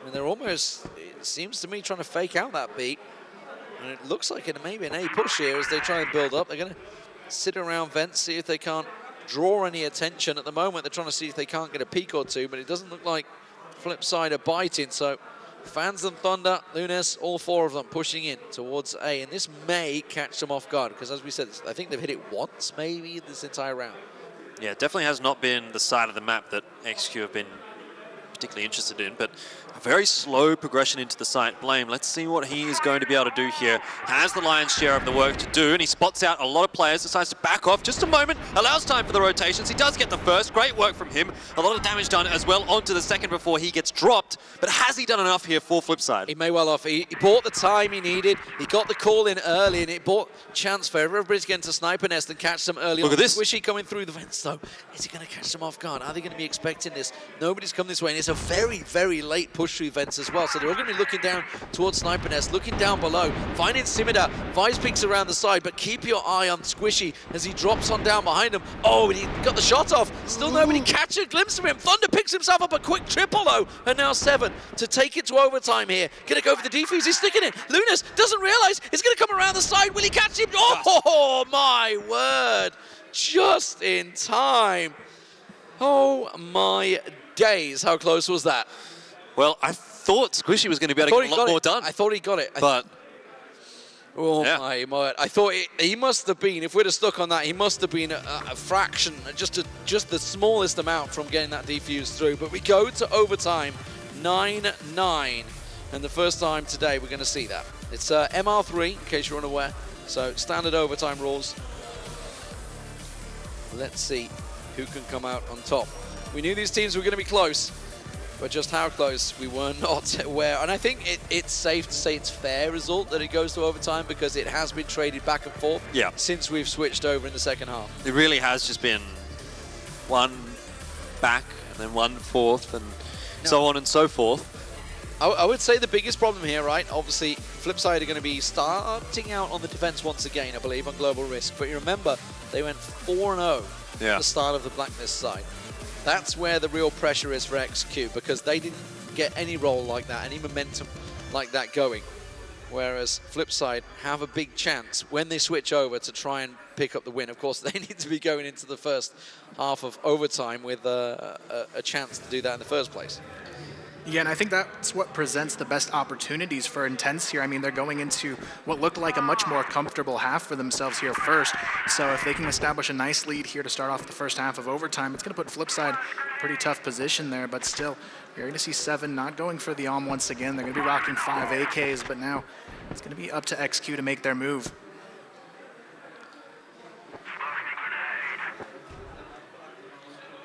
And they're almost, it seems to me, trying to fake out that beat. And it looks like it may be an A push here as they try and build up. They're going to sit around vents, see if they can't draw any attention. At the moment, they're trying to see if they can't get a peek or two, but it doesn't look like Flipside are biting. So Fans and Thunder, Nunes, all 4 of them pushing in towards A, and this may catch them off guard, because as we said, I think they've hit it once, maybe, this entire round. Yeah, it definitely has not been the side of the map that XQ have been particularly interested in, but a very slow progression into the site. Blame, let's see what he is going to be able to do here. Has the lion's share of the work to do, and he spots out a lot of players, decides to back off just a moment, allows time for the rotations. He does get the first, great work from him. A lot of damage done as well onto the second before he gets dropped, but has he done enough here for Flipside? He may well have. He bought the time he needed. He got the call in early, and it bought chance for everybody to get into Sniper Nest and catch them early on. Look at this. Squishy coming through the vents, though. Is he going to catch them off guard? Are they going to be expecting this? Nobody's come this way, and it's a very, very late push through vents as well. So they're all going to be looking down towards Sniper Nest, looking down below, finding Simida. Vice peeks around the side, but keep your eye on Squishy as he drops on down behind him. Oh, and he got the shot off. Still nobody catch a glimpse of him. Thunder picks himself up a quick triple, though, and now 7 to take it to overtime here. Going to go for the defuse. He's sticking it. Lunas doesn't realize it's going to come around the side. Will he catch him? Oh, my word. Just in time. Oh, my days. How close was that? Well, I thought Squishy was going to be able to get a lot more done. I thought he got it. But oh my word. I thought he must have been, if we'd have stuck on that, he must have been a fraction, just the smallest amount from getting that defuse through. But we go to overtime, 9-9. And the first time today we're going to see that. It's MR3, in case you're unaware. So standard overtime rules. Let's see who can come out on top. We knew these teams were going to be close, but just how close we were not aware. And I think it's safe to say it's fair result that it goes to overtime, because it has been traded back and forth since we've switched over in the second half. It really has just been one back and then one forth and so on and so forth. I would say the biggest problem here, right? Obviously, Flipside are going to be starting out on the defense once again, I believe, on Global Risk. But you remember, they went 4-0 at the start of the Blacklist side. That's where the real pressure is for XQ, because they didn't get any role like that, any momentum like that going. Whereas Flipside have a big chance when they switch over to try and pick up the win. Of course, they need to be going into the first half of overtime with a chance to do that in the first place. Yeah, and I think that's what presents the best opportunities for Intense here. I mean, they're going into what looked like a much more comfortable half for themselves here first. So if they can establish a nice lead here to start off the first half of overtime, it's going to put Flipside in a pretty tough position there. But still, you're going to see 7 not going for the ALM once again. They're going to be rocking 5 AKs, but now it's going to be up to XQ to make their move.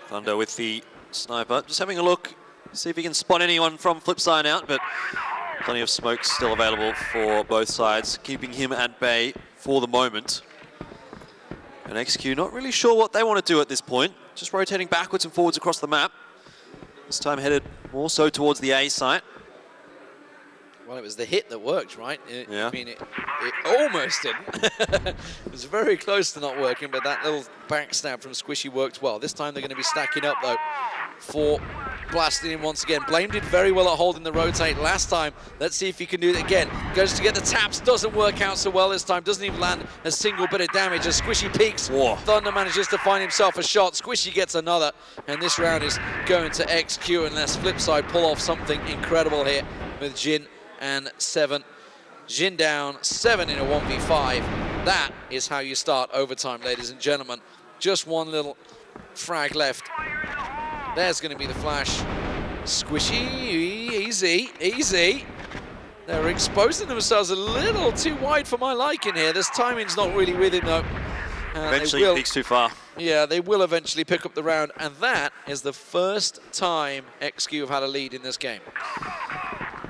Thunder with the sniper. Just having a look. See if he can spot anyone from Flipside out, but plenty of smoke still available for both sides, keeping him at bay for the moment. And XQ not really sure what they want to do at this point, just rotating backwards and forwards across the map. This time headed more so towards the A site. Well, it was the hit that worked, right? Yeah. I mean, it almost didn't. It was very close to not working, but that little backstab from Squishy worked well. This time they're going to be stacking up, though, for blasting him once again. Blame did very well at holding the rotate last time. Let's see if he can do it again. Goes to get the taps, doesn't work out so well this time. Doesn't even land a single bit of damage as Squishy peaks. Whoa. Thunder manages to find himself a shot. Squishy gets another, and this round is going to XQ unless Flipside pull off something incredible here with Jin and 7. Jin down, 7 in a 1v5. That is how you start overtime, ladies and gentlemen. Just one little frag left. There's going to be the flash. Squishy, easy, easy. They're exposing themselves a little too wide for my liking here. This timing's not really with him, though. Eventually he peaks too far. Yeah, they will eventually pick up the round, and that is the first time XQ have had a lead in this game.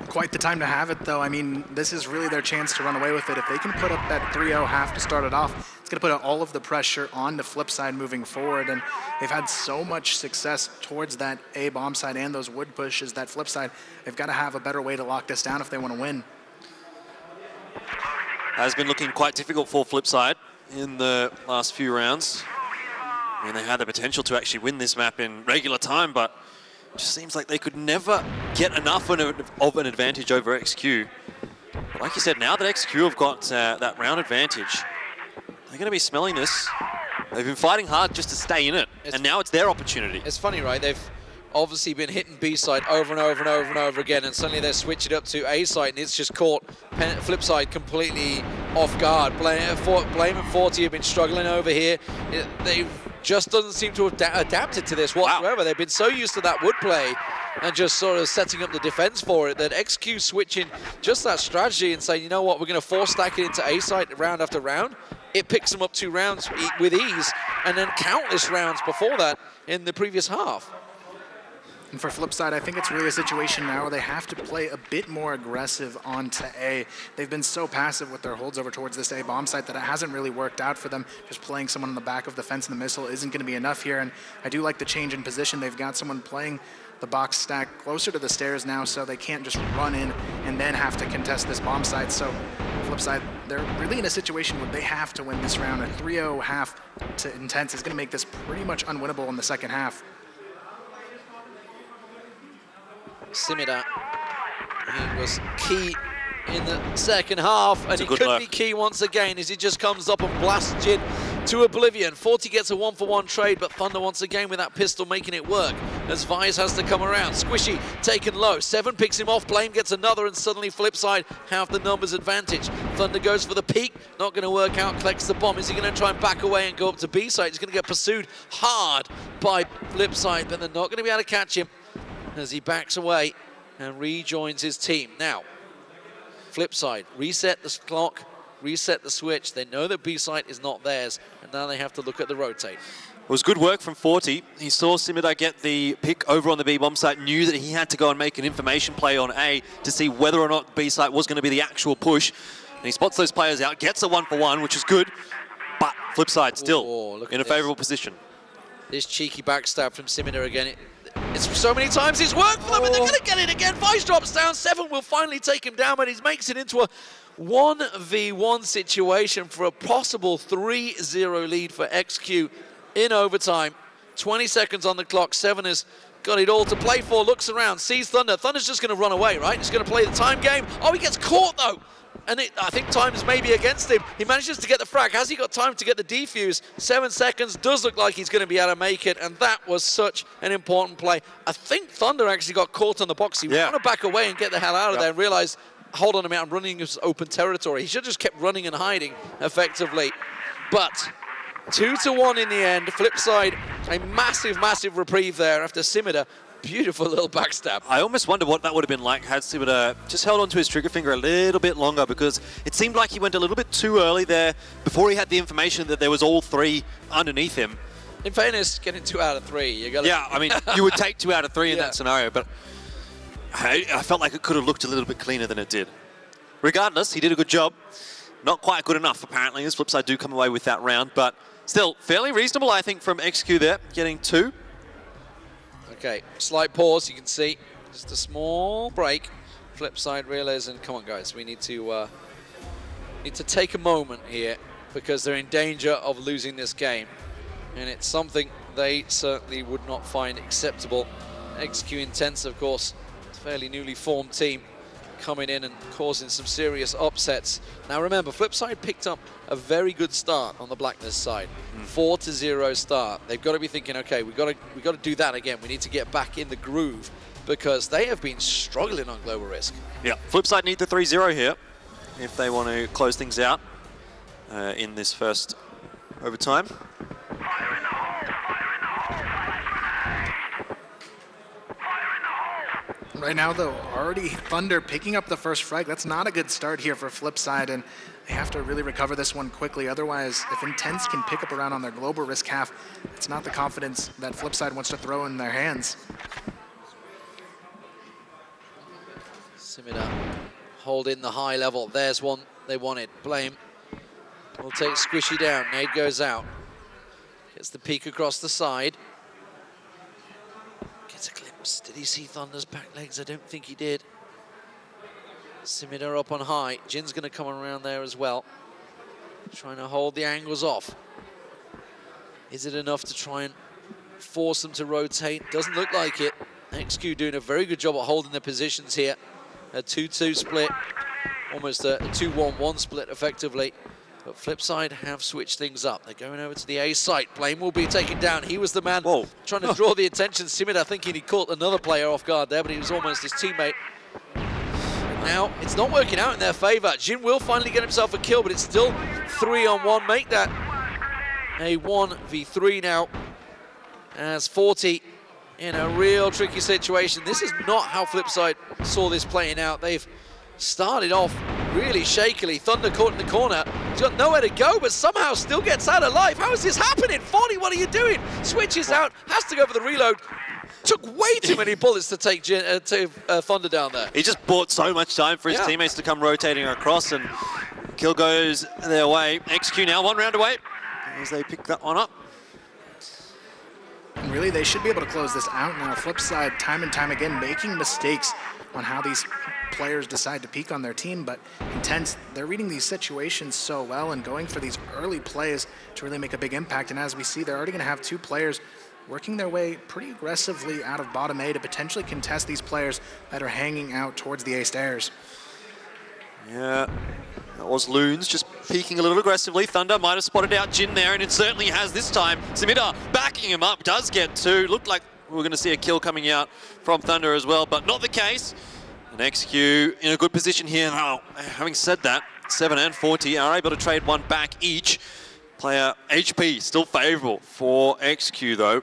Quite the time to have it, though. I mean, this is really their chance to run away with it. If they can put up that 3-0 half to start it off, it's going to put all of the pressure on the Flipside moving forward. And they've had so much success towards that A bomb side and those wood pushes, that Flipside, they've got to have a better way to lock this down if they want to win. Has been looking quite difficult for Flipside in the last few rounds. I mean, they had the potential to actually win this map in regular time, but it just seems like they could never get enough of an advantage over XQ. But like you said, now that XQ have got that round advantage, they're going to be smelling this. They've been fighting hard just to stay in it, and now it's their opportunity. It's funny, right? They've obviously been hitting B side over and over and over and over again, and suddenly they switch it up to A side, and it's just caught Flipside completely off guard. Blame and 40 have been struggling over here. They've just doesn't seem to have adapted to this whatsoever. Wow. They've been so used to that wood play and just sort of setting up the defense for it that XQ switching just that strategy and saying, you know what, we're going to force stack it into A side round after round. It picks them up 2 rounds with ease, and then countless rounds before that in the previous half. And for Flipside, I think it's really a situation now where they have to play a bit more aggressive onto A. They've been so passive with their holds over towards this A bomb site that it hasn't really worked out for them. Just playing someone on the back of the fence and the missile isn't going to be enough here. And I do like the change in position. They've got someone playing the box stack closer to the stairs now, so they can't just run in and then have to contest this bomb site. So Flipside, they're really in a situation where they have to win this round. A 3-0 half to Intense is going to make this pretty much unwinnable in the second half. Simida, he was key in the second half, and he could be key once again as he just comes up and blasts Jin to oblivion. 40 gets a 1-for-1 trade, but Thunder once again with that pistol making it work as Vice has to come around. Squishy taken low, 7 picks him off, Blame gets another, and suddenly Flipside have the numbers advantage. Thunder goes for the peak, not going to work out, collects the bomb. Is he going to try and back away and go up to B side? He's going to get pursued hard by Flipside, but they're not going to be able to catch him as he backs away and rejoins his team. Now, Flipside, reset the clock, reset the switch. They know that B-side is not theirs, and now they have to look at the rotate. It was good work from 40. He saw Simida get the pick over on the B-bomb site, knew that he had to go and make an information play on A to see whether or not B-site was going to be the actual push. And he spots those players out, gets a 1-for-1, which is good, but Flipside still in a favorable position. This cheeky backstab from Simida again. It's so many times it's worked for them, and they're going to get it again. Vice drops down, 7 will finally take him down, but he makes it into a 1v1 situation for a possible 3-0 lead for XQ in overtime. 20 seconds on the clock, 7 has got it all to play for, looks around, sees Thunder. Thunder's just going to run away, right? He's going to play the time game. Oh, he gets caught, though. And I think time is maybe against him. He manages to get the frag. Has he got time to get the defuse? 7 seconds, does look like he's going to be able to make it, and that was such an important play. I think Thunder actually got caught on the box. He wanted to back away and get the hell out of there and realize, hold on a minute, I'm running into open territory. He should have just kept running and hiding effectively. But 2-1 in the end. Flipside, a massive, massive reprieve there after Simida. Beautiful little backstab. I almost wonder what that would have been like had Simida just held onto his trigger finger a little bit longer, because it seemed like he went a little bit too early there before he had the information that there was all 3 underneath him. In fairness, getting 2 out of 3, you got to... Yeah, I mean, you would take 2 out of 3 in that scenario, but I felt like it could have looked a little bit cleaner than it did. Regardless, he did a good job. Not quite good enough, apparently, as Flipside do come away with that round, but still fairly reasonable, I think, from XQ there, getting 2. Okay, slight pause, you can see. Just a small break Flipside realizing, come on guys, we need to take a moment here because they're in danger of losing this game. And it's something they certainly would not find acceptable. XQ Intense, of course, fairly newly formed team, coming in and causing some serious upsets. Now remember, Flipside picked up a very good start on the Blackness side. 4-0 start. They've got to be thinking, okay, we got to do that again. We need to get back in the groove because they have been struggling on Global Risk. Yeah, Flipside need the 3-0 here if they want to close things out in this first overtime. Right now, though, already Thunder picking up the first frag. That's not a good start here for Flipside, and they have to really recover this one quickly. Otherwise, if Intense can pick up around on their Global Risk half, it's not the confidence that Flipside wants to throw in their hands. Simida holding the high level. There's one they wanted. Blame will take Squishy down. Nade goes out. Gets the peek across the side. Gets a glimpse. Did he see Thunder's back legs? I don't think he did. Simida up on high. Jin's going to come around there as well. Trying to hold the angles off. Is it enough to try and force them to rotate? Doesn't look like it. XQ doing a very good job at holding their positions here. A 2-2 split. Almost a 2-1-1 split effectively. But Flipside have switched things up. They're going over to the A site. Blame will be taken down. He was the man trying to draw the attention. Simida thinking he caught another player off guard there, but he was almost his teammate. And now it's not working out in their favor. Jin will finally get himself a kill, but it's still 3-on-1. Make that a 1v3 now. As 40 in a real tricky situation. This is not how Flipside saw this playing out. They've started off really shakily. Thunder caught in the corner. He's got nowhere to go, but somehow still gets out alive. How is this happening? 40, what are you doing? Switches out, has to go for the reload. Took way too many bullets to take Thunder down there. He just bought so much time for his teammates to come rotating across, and kill goes their way. XQ now 1 round away as they pick that one up. And really, they should be able to close this out now. Flipside, time and time again, making mistakes on how these players decide to peak on their team, but Intense, they're reading these situations so well and going for these early plays to really make a big impact. And as we see, they're already going to have 2 players working their way pretty aggressively out of bottom A to potentially contest these players that are hanging out towards the A stairs. Yeah, that was Loons just peeking a little aggressively. Thunder might have spotted out Jin there, and it certainly has this time. Simida backing him up, does get 2. Looked like we were going to see a kill coming out from Thunder as well, but not the case. And XQ in a good position here. Now, having said that, 7 and 40 are able to trade 1 back each. Player HP still favorable for XQ though.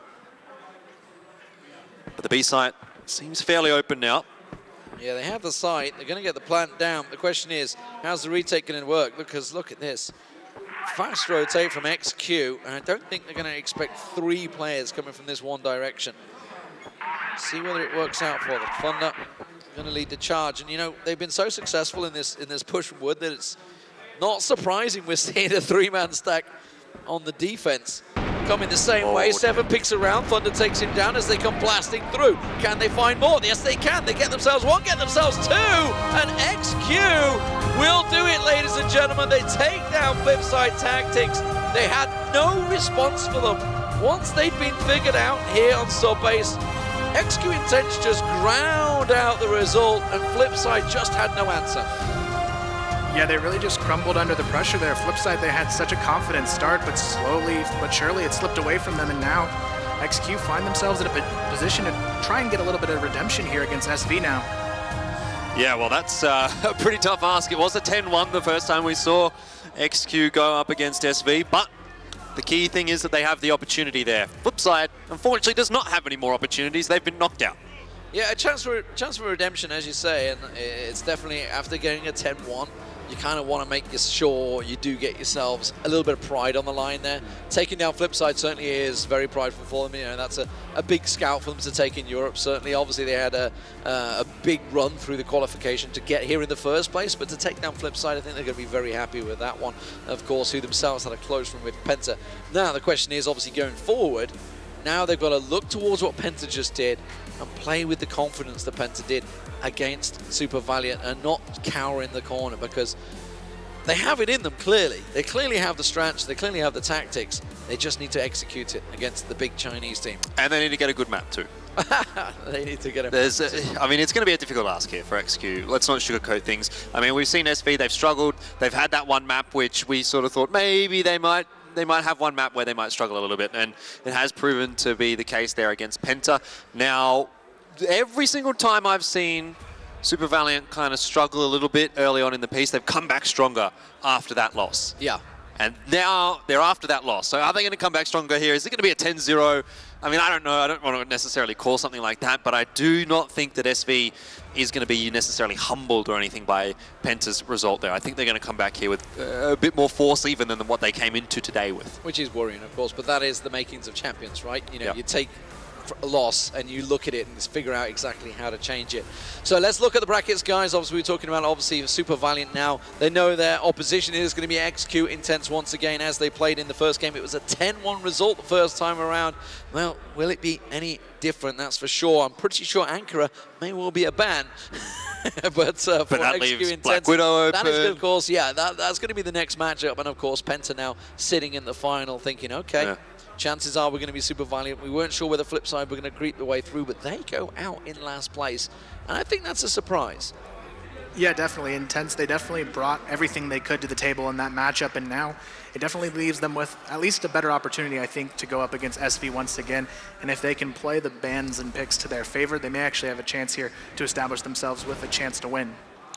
But the B site seems fairly open now. Yeah, they have the site. They're going to get the plant down. The question is, how's the retake going to work? Because look at this. Fast rotate from XQ, and I don't think they're going to expect 3 players coming from this one direction. See whether it works out for them. Thunder going to lead the charge, and you know they've been so successful in this push from wood that it's not surprising we're seeing a 3-man stack on the defense. Coming the same way, 7 picks around, Thunder takes him down as they come blasting through. Can they find more? Yes, they can. They get themselves 1, get themselves 2, and XQ will do it, ladies and gentlemen. They take down Flipside Tactics. They had no response for them. Once they'd been figured out here on sub-base, XQ Intense just ground out the result, and Flipside just had no answer. Yeah, they really just crumbled under the pressure there. Flipside, they had such a confident start, but slowly but surely it slipped away from them, and now XQ find themselves in a position to try and get a little bit of redemption here against SV now. Yeah, well, that's a pretty tough ask. It was a 10-1 the first time we saw XQ go up against SV, but the key thing is that they have the opportunity there. Flipside, unfortunately, does not have any more opportunities. They've been knocked out. Yeah, a chance for redemption, as you say, and it's definitely after getting a 10-1, you kind of want to make sure you do get yourselves a little bit of pride on the line there. Taking down Flipside certainly is very prideful for them. You know, that's a big scout for them to take in Europe, certainly. Obviously, they had a big run through the qualification to get here in the first place, but to take down Flipside, I think they're going to be very happy with that one. Of course, who themselves had a close run with Penta. Now, the question is, obviously, going forward, Now they've got to look towards what Penta just did and play with the confidence that Penta did against Super Valiant and not cower in the corner, because they have it in them, clearly. They clearly have the strats, they clearly have the tactics. They just need to execute it against the big Chinese team. And they need to get a good map too. They need to get a I mean, it's going to be a difficult ask here for XQ. Let's not sugarcoat things. I mean, we've seen SV, they've struggled. They've had that one map which we sort of thought maybe they might have one map where they might struggle a little bit, and it has proven to be the case there against Penta. Now, every single time I've seen Super Valiant kind of struggle a little bit early on in the piece, they've come back stronger after that loss. Yeah. And now they're after that loss. So are they going to come back stronger here? Is it going to be a 10-0? I mean, I don't know. I don't want to necessarily call something like that, but I do not think that SV is going to be necessarily humbled or anything by Penta's result there. I think they're going to come back here with a bit more force even than what they came into today with. Which is worrying, of course, but that is the makings of champions, right? You know, Yep. you take a loss and you look at it and figure out exactly how to change it. So let's look at the brackets, guys. Obviously, we're talking about Super Valiant now. They know their opposition is going to be XQ Intense once again, as they played in the first game. It was a 10-1 result the first time around. Well, will it be any different? That's for sure. I'm pretty sure Ankara may well be a ban. but for that XQ leaves Intense, Black Widow that is, open. of course, yeah, that's going to be the next matchup. And of course, Penta now sitting in the final thinking, okay, Yeah. chances are we're going to be Super Valiant. We weren't sure where the flip side were going to creep the way through, but they go out in last place. And I think that's a surprise. Yeah, definitely. Intense. They definitely brought everything they could to the table in that matchup, and now it definitely leaves them with at least a better opportunity, I think, to go up against SV once again. And if they can play the bans and picks to their favor, they may actually have a chance here to establish themselves with a chance to win.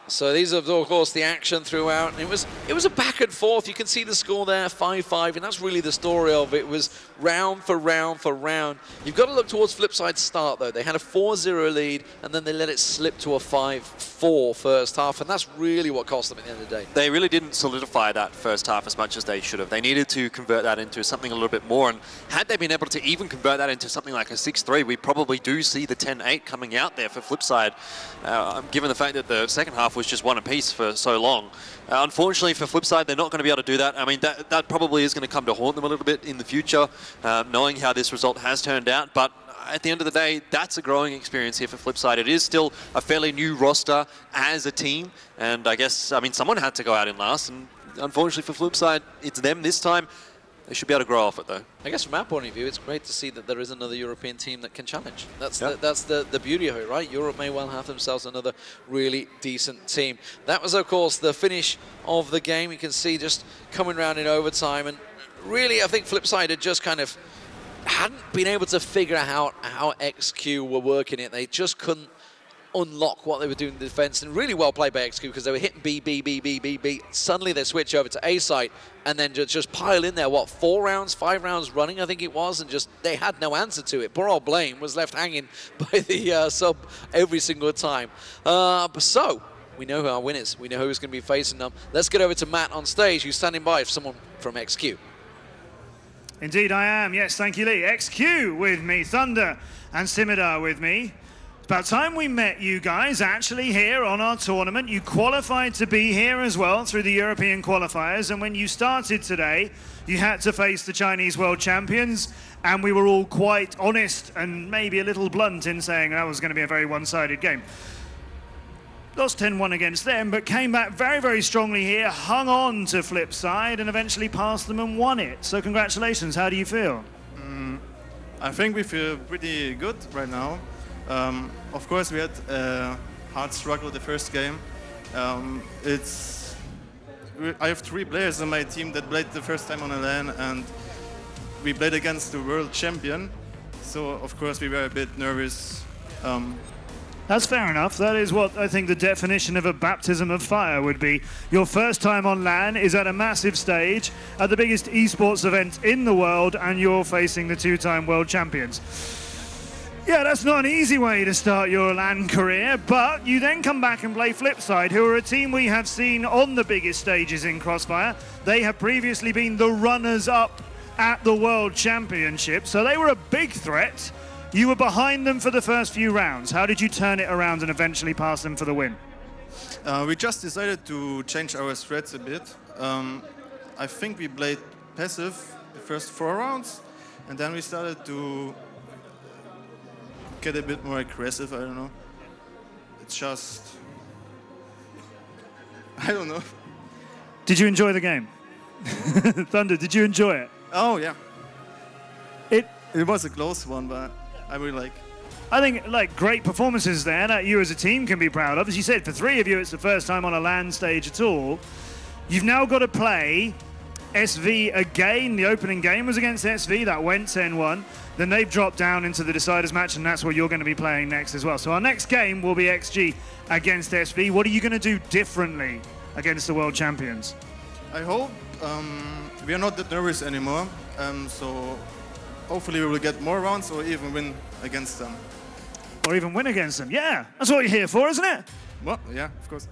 So these are, of course, the action throughout. And it was a back and forth. You can see the score there, 5-5, and that's really the story of it. It was round for round for round. You've got to look towards Flipside's start, though. They had a 4-0 lead, and then they let it slip to a 5-4 first half, and that's really what cost them at the end of the day. They really didn't solidify that first half as much as they should have. They needed to convert that into something a little bit more, and had they been able to even convert that into something like a 6-3, we probably do see the 10-8 coming out there for Flipside, given the fact that the second half was just one apiece for so long. Unfortunately for Flipside, they're not going to be able to do that. I mean, that probably is going to come to haunt them a little bit in the future, knowing how this result has turned out, but at the end of the day, that's a growing experience here for Flipside. It is still a fairly new roster as a team, and I guess, I mean, someone had to go out in last, and unfortunately for Flipside, it's them this time. They should be able to grow off it, though. I guess from our point of view, it's great to see that there is another European team that can challenge. That's the beauty of it, right? Europe may well have themselves another really decent team. That was, of course, the finish of the game. You can see just coming around in overtime, and really, I think Flipside had just kind of hadn't been able to figure out how XQ were working it. They just couldn't unlock what they were doing in the defense, and really well played by XQ because they were hitting B. Suddenly they switch over to A site and then just pile in there, what, 4 rounds, 5 rounds running, I think it was, and just they had no answer to it. Poor old Blame was left hanging by the sub every single time. So we know who our winners. We know who's going to be facing them. Let's get over to Matt on stage, who's standing by for someone from XQ. Indeed I am. Yes, thank you, Lee. XQ with me, Thunder and Simidar with me. About time we met you guys actually here on our tournament. You qualified to be here as well through the European qualifiers, and when you started today, you had to face the Chinese world champions, and we were all quite honest and maybe a little blunt in saying that was going to be a very one-sided game. Lost 10-1 against them, but came back very, very strongly here, hung on to Flipside, and eventually passed them and won it. So congratulations. How do you feel? I think we feel pretty good right now. Of course, we had a hard struggle the first game. I have 3 players on my team that played the first time on a LAN, and we played against the world champion. So, of course, we were a bit nervous. That's fair enough. That is what I think the definition of a baptism of fire would be. Your first time on LAN is at a massive stage, at the biggest esports event in the world, and you're facing the 2-time world champions. Yeah, that's not an easy way to start your LAN career, but you then come back and play Flipside, who are a team we have seen on the biggest stages in CROSSFIRE. They have previously been the runners-up at the World Championship, so they were a big threat. You were behind them for the first few rounds. How did you turn it around and eventually pass them for the win? We just decided to change our strats a bit. I think we played passive the first 4 rounds, And then we started to get a bit more aggressive, I don't know. It's just, I don't know. Did you enjoy the game? Thunder, did you enjoy it? Oh, yeah. It was a close one, but I really like. I think like great performances there that you as a team can be proud of. As you said, for 3 of you, it's the first time on a LAN stage at all. You've now got to play SV again. The opening game was against SV, that went 10-1. Then they've dropped down into the deciders match, and that's what you're going to be playing next as well. So our next game will be XG against SV. What are you going to do differently against the world champions? I hope we are not that nervous anymore. So hopefully we will get more rounds or even win against them. Or even win against them. Yeah, that's what you're here for, isn't it? Well, yeah, of course.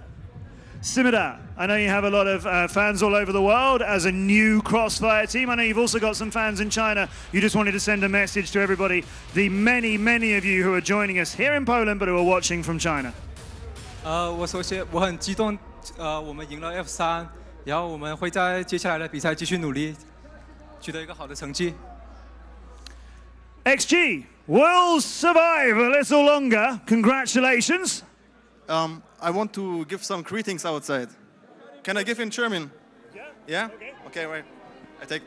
Simida, I know you have a lot of fans all over the world as a new CROSSFIRE team. I know you've also got some fans in China. You just wanted to send a message to everybody, the many, many of you who are joining us here in Poland but who are watching from China. 我首先我很激动，我们赢了 F3，然后我们会在接下来的比赛继续努力，取得一个好的成绩。XG will survive a little longer. Congratulations. I want to give some greetings outside. Can I give in German? Yeah. Yeah? Okay, right. I take.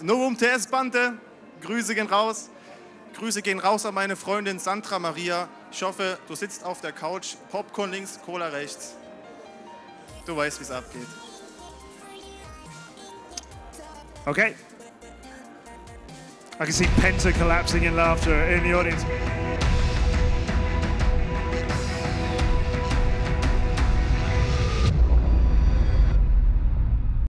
Novum TS Bande, Grüße gehen raus. Grüße gehen raus an meine Freundin Sandra Maria. Ich hoffe, du sitzt auf der Couch, Popcorn links, Cola rechts. Du weißt, wie es abgeht. Okay. I can see Penta collapsing in laughter in the audience.